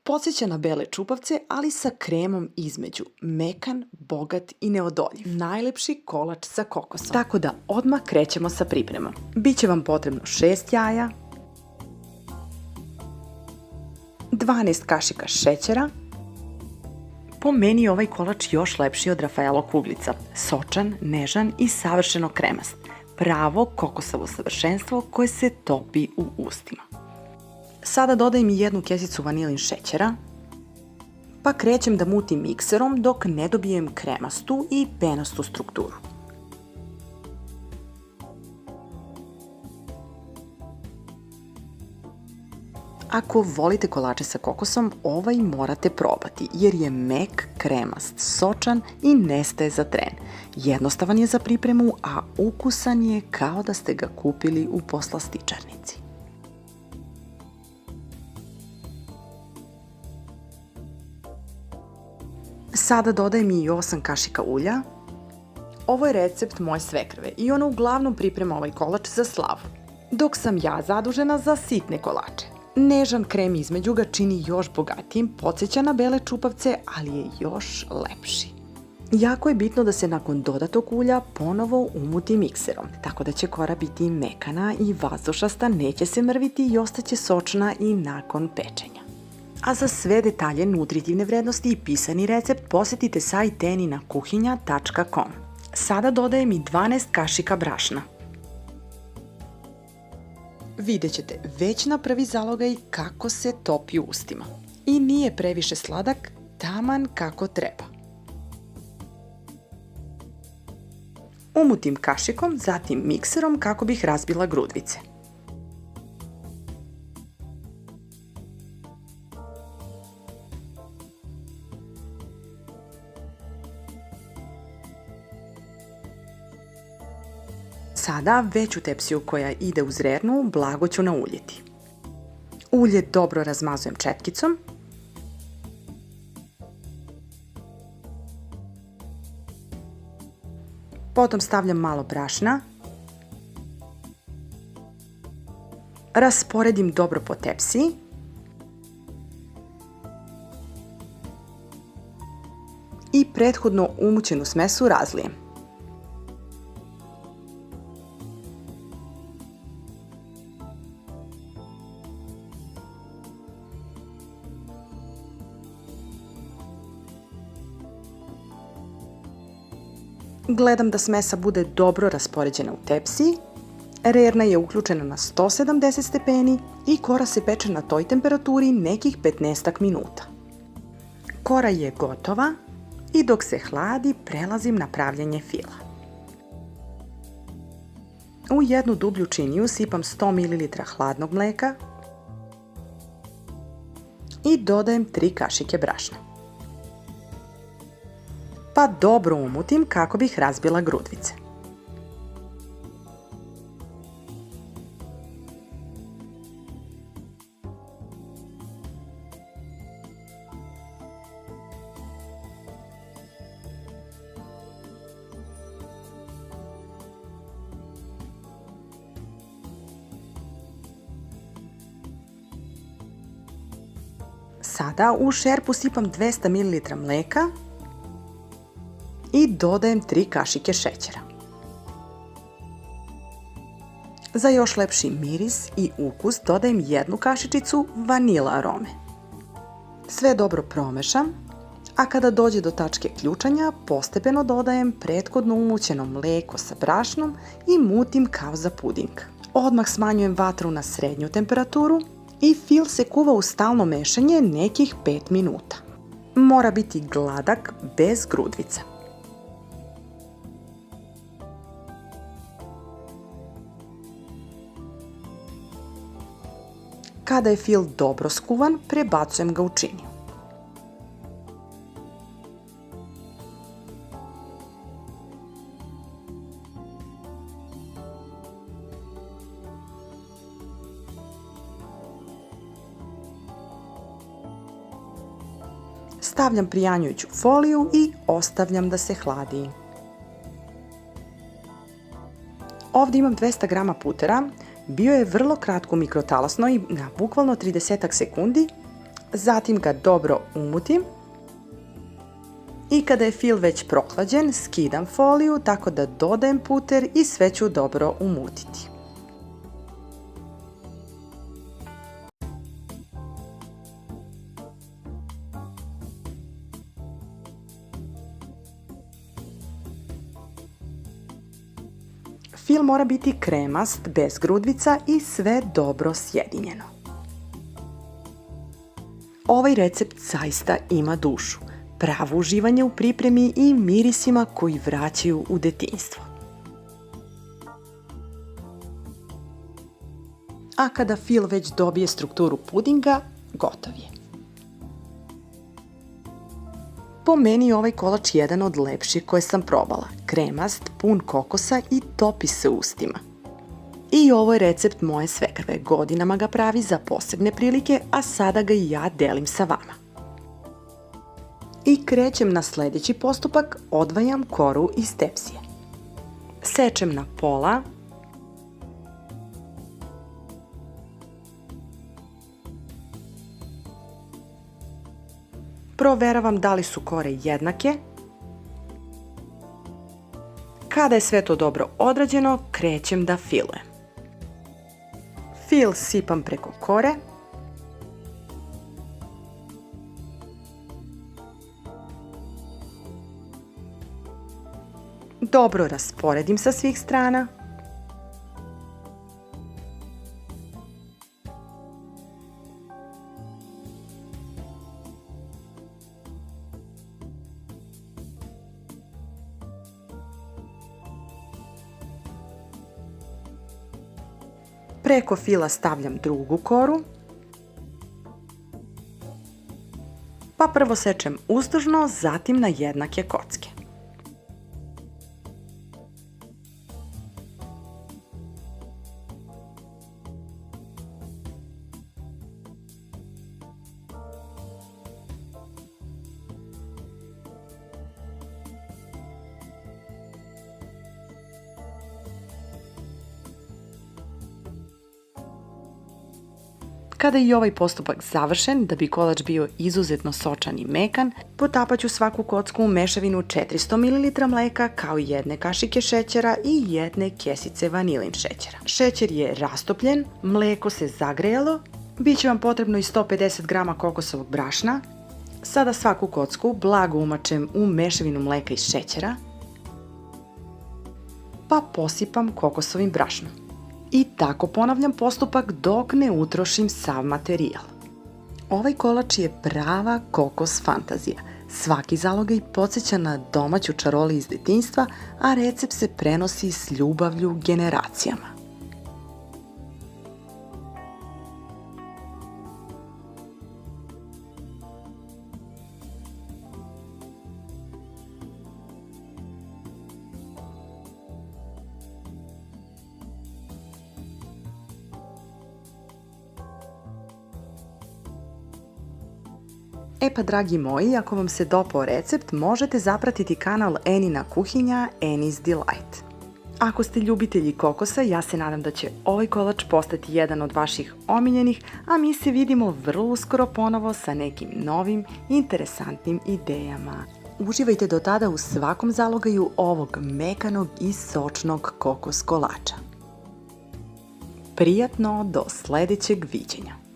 Podsjeća na bele čupavce, ali sa kremom između. Mekan, bogat i neodoljiv. Najlepši kolač sa kokosom. Tako da odmah krećemo sa pripremom. Biće vam potrebno 6 jaja, 12 kašika šećera. Po meni je ovaj kolač još lepši od Rafaelo kuglica. Sočan, nežan i savršeno kremast. Pravo kokosovo savršenstvo koje se topi u ustima. Sada dodajem i 1 kesicu vanilin šećera, pa krećem da mutim mikserom dok ne dobijem kremastu i penastu strukturu. Ako volite kolače sa kokosom, ovaj morate probati jer je mek, kremast, sočan i nestaje za tren. Jednostavan je za pripremu, a ukusan je kao da ste ga kupili u poslastičarnici. Sada dodajem i 8 kašika ulja. Ovo je recept moje svekrve i ona uglavnom priprema ovaj kolač za slavu, dok sam ja zadužena za sitne kolače. Nežan krem između ga čini još bogatijim, podsjeća na bele čupavce, ali je još lepši. Jako je bitno da se nakon dodatog ulja ponovo umuti mikserom, tako da će kora biti mekana i vazdušasta, neće se mrviti i ostaće sočna i nakon pečenja. A za sve detalje, nutritivne vrednosti i pisani recept posjetite sajt teninakuhinja.com. Sada dodajem i 12 kašika brašna. Vidjet ćete već na prvi zalogaj kako se topi u ustima. I nije previše sladak, taman kako treba. Umutim kašikom, zatim mikserom kako bih razbila grudvice. Sada veću tepsiju koja ide uz rernu blago ću nauljiti. Ulje dobro razmazujem četkicom. Potom stavljam malo brašna. Rasporedim dobro po tepsiji. I prethodno umućenu smesu razlijem. Gledam da smesa bude dobro raspoređena u tepsiji. Rerna je uključena na 170 stepeni i kora se peče na toj temperaturi nekih 15 minuta. Kora je gotova i dok se hladi prelazim na pravljenje fila. U jednu dublju činiju sipam 100 ml hladnog mleka i dodajem 3 kašike brašna. Pa dobro umutim kako bih razbila grudvice. Sada u šerpu sipam 200 ml mleka i dodajem 3 kašike šećera. Za još lepši miris i ukus dodajem 1 kašičicu vanila arome. Sve dobro promešam, a kada dođe do tačke ključanja, postepeno dodajem prethodno umućeno mleko sa brašnom i mutim kao za puding. Odmah smanjujem vatru na srednju temperaturu i fil se kuva u stalno mešanje nekih 5 minuta. Mora biti gladak, bez grudvica. Kada je fil dobro skuvan, prebacujem ga u činiju. Stavljam prijanjujuću foliju i ostavljam da se hladi. Ovdje imam 200 grama putera. Bio je vrlo kratko mikrotalasno i na bukvalno 30 sekundi Zatim ga dobro umutim i kada je fil već prohlađen, skidam foliju tako da dodajem puter i sve ću dobro umutiti. Fil mora biti kremast, bez grudvica i sve dobro sjedinjeno. Ovaj recept zaista ima dušu, pravo uživanje u pripremi i mirisima koji vraćaju u detinjstvo. A kada fil već dobije strukturu pudinga, gotov je. Po meni je ovaj kolač jedan od lepših koje sam probala. Kremast, pun kokosa i topi se ustima. I ovo je recept moje svekrve. Godinama ga pravi za posebne prilike, a sada ga i ja delim sa vama. I krećem na sljedeći postupak, odvajam koru iz tepsije. Sečem na pola. Proveravam da li su kore jednake. Kada je sve to dobro odrađeno, krećem da filujem. Fil sipam preko kore. Dobro rasporedim sa svih strana. Preko fila stavljam drugu koru, pa prvo sečem uzdužno, zatim na jednake kocke. Kada je i ovaj postupak završen, da bi kolač bio izuzetno sočan i mekan, potapat ću svaku kocku u mešavinu 400 ml mleka kao i 1 kašike šećera i 1 kesice vanilin šećera. Šećer je rastopljen, mleko se zagrejalo, bit će vam potrebno i 150 g kokosovog brašna. Sada svaku kocku blago umačem u mešavinu mleka i šećera, pa posipam kokosovim brašnom. I tako ponavljam postupak dok ne utrošim sav materijal. Ovaj kolač je prava kokos fantazija. Svaki zalogaj podsjeća na domaću čaroli iz detinjstva, a recept se prenosi s ljubavlju generacijama. E pa dragi moji, ako vam se dopao recept, možete zapratiti kanal Enina kuhinja, Eni's Delight. Ako ste ljubitelji kokosa, ja se nadam da će ovaj kolač postati jedan od vaših omiljenih, a mi se vidimo vrlo uskoro ponovo sa nekim novim, interesantnim idejama. Uživajte do tada u svakom zalogaju ovog mekanog i sočnog kokos kolača. Prijatno do sljedećeg viđenja!